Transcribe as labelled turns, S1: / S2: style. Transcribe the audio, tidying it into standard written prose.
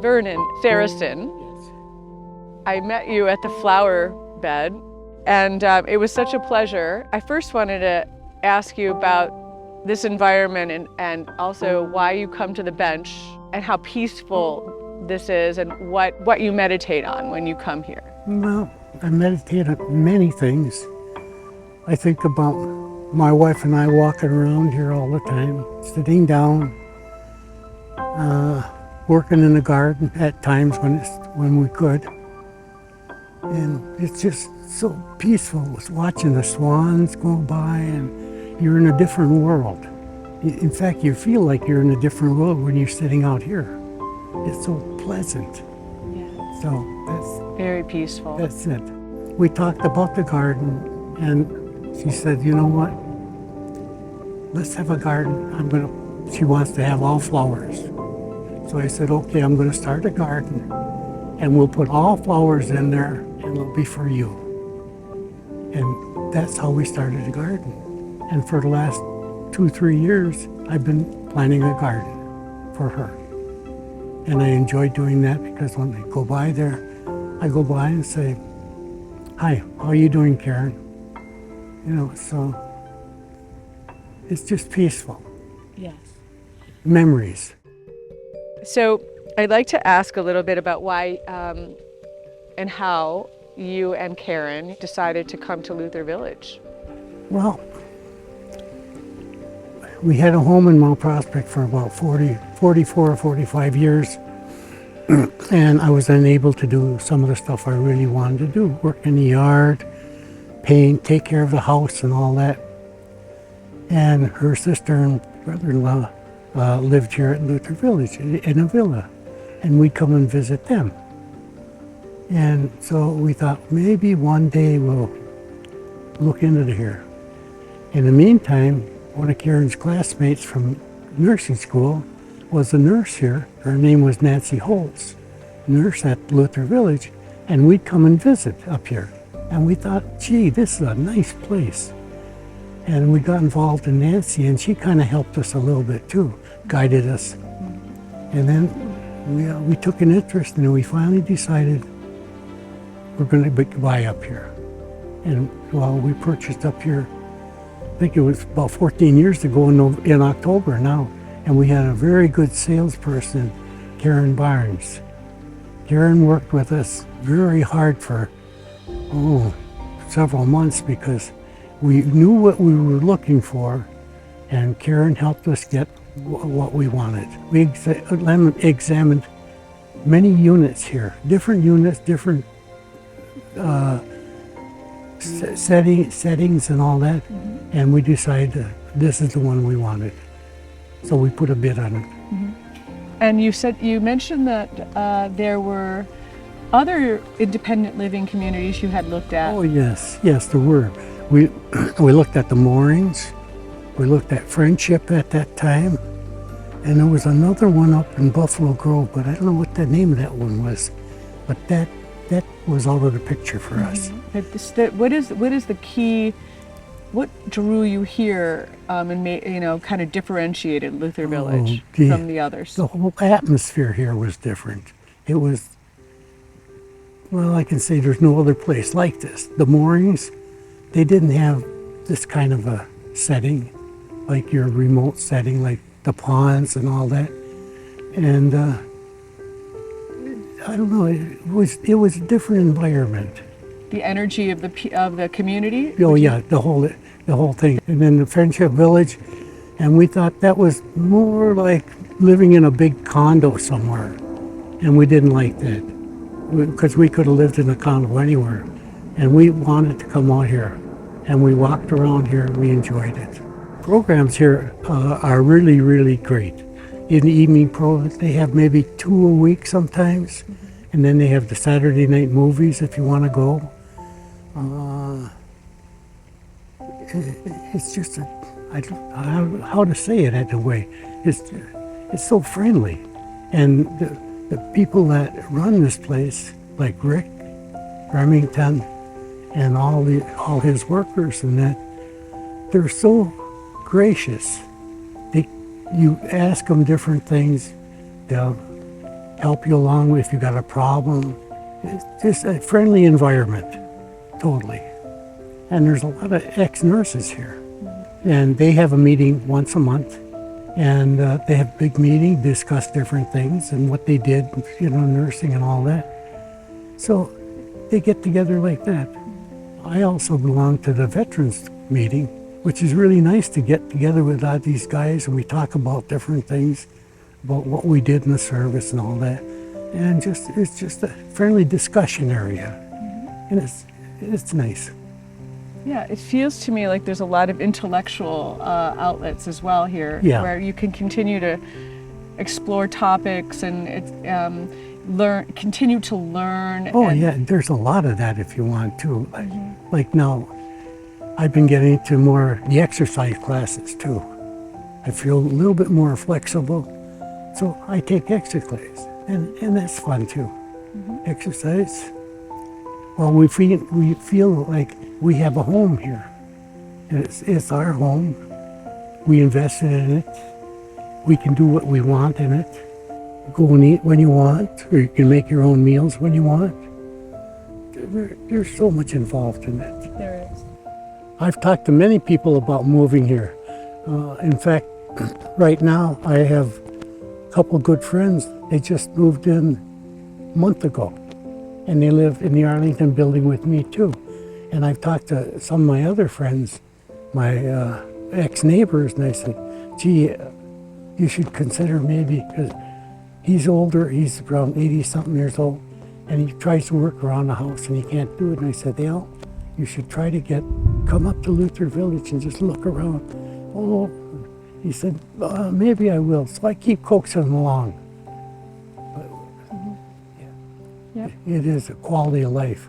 S1: Vernon, Sarasin. I met you at the flower bed, and it was such a pleasure. I first wanted to ask you about this environment and also why you come to the bench and how peaceful this is and what you meditate on when you come here.
S2: Well, I meditate on many things. I think about my wife and I walking around here all the time, sitting down, working in the garden at times when we could. And it's just so peaceful watching the swans go by, and you're in a different world. In fact, you feel like you're in a different world when you're sitting out here. It's so pleasant.
S1: Yeah.
S2: So that's
S1: very peaceful.
S2: That's it. We talked about the garden, and she said, you know what? Let's have a garden. She wants to have all flowers. So I said, okay, I'm gonna start a garden, and we'll put all flowers in there, and it'll be for you. And that's how we started a garden. And for the last 2-3 years, I've been planting a garden for her. And I enjoy doing that because when I go by there, I go by and say, hi, how are you doing, Karen? You know, so it's just peaceful.
S1: Yes.
S2: Memories.
S1: So I'd like to ask a little bit about why and how you and Karen decided to come to Luther Village.
S2: Well, we had a home in Mount Prospect for about 44 or 45 years. And I was unable to do some of the stuff I really wanted to do. Work in the yard, paint, take care of the house and all that. And her sister and brother-in-law lived here at Luther Village in a villa. And we'd come and visit them. And so we thought maybe one day we'll look into here. In the meantime, one of Karen's classmates from nursing school was a nurse here. Her name was Nancy Holtz, nurse at Luther Village, and we'd come and visit up here. And we thought, gee, this is a nice place. And we got involved in Nancy, and she kind of helped us a little bit too, guided us. And then we took an interest, and we finally decided we're going to buy up here. And well, we purchased up here, I think it was about 14 years ago in October now. And we had a very good salesperson, Karen Barnes. Karen worked with us very hard for, several months because we knew what we were looking for, and Karen helped us get what we wanted. We examined many units here, different units, different settings and all that, and we decided this is the one we wanted. So we put a bid on it.
S1: Mm-hmm. And you mentioned that there were other independent living communities you had looked at.
S2: Oh yes, there were. We looked at the Moorings, we looked at Friendship at that time, and there was another one up in Buffalo Grove, but I don't know what the name of that one was. But that was out of the picture for us.
S1: But what is the key? What drew you here and made, kind of differentiated Luther Village from the others?
S2: The whole atmosphere here was different. It was, well, I can say there's no other place like this. The Moorings, they didn't have this kind of a setting, like your remote setting, like the ponds and all that. And I don't know, it was a different environment.
S1: The energy of the community?
S2: Oh yeah, the whole thing. And then the Friendship Village, and we thought that was more like living in a big condo somewhere, and we didn't like that because we could have lived in a condo anywhere, and we wanted to come out here, and we walked around here and we enjoyed it. Programs here are really, really great. In the evening programs, they have maybe 2 a week sometimes, and then they have the Saturday night movies if you want to go. It's just how to say it in a way. It's so friendly, and the people that run this place, like Rick Remington, and all his workers, and that they're so gracious. You ask them different things, they'll help you along if you got a problem. It's just a friendly environment, totally. And there's a lot of ex-nurses here. And they have a meeting once a month. And they have a big meeting, discuss different things and what they did, nursing and all that. So they get together like that. I also belong to the veterans meeting, which is really nice to get together with all these guys and we talk about different things, about what we did in the service and all that. And it's just a friendly discussion area. And it's nice.
S1: Yeah, it feels to me like there's a lot of intellectual outlets as well here, where you can continue to explore topics and continue to learn.
S2: Oh yeah, there's a lot of that if you want to. Like now, I've been getting into more the exercise classes too. I feel a little bit more flexible, so I take exercise, and that's fun too. Exercise. Well, we feel like we have a home here. It's our home. We invested in it. We can do what we want in it. Go and eat when you want, or you can make your own meals when you want. There's so much involved in it.
S1: There is.
S2: I've talked to many people about moving here. In fact, right now I have a couple of good friends. They just moved in a month ago. And they live in the Arlington building with me too. And I've talked to some of my other friends, my ex-neighbors, and I said, gee, you should consider maybe, because he's older, he's around 80-something years old, and he tries to work around the house and he can't do it. And I said, Al, you should try to come up to Luther Village and just look around. Oh, he said, maybe I will. So I keep coaxing him along. It is a quality of life.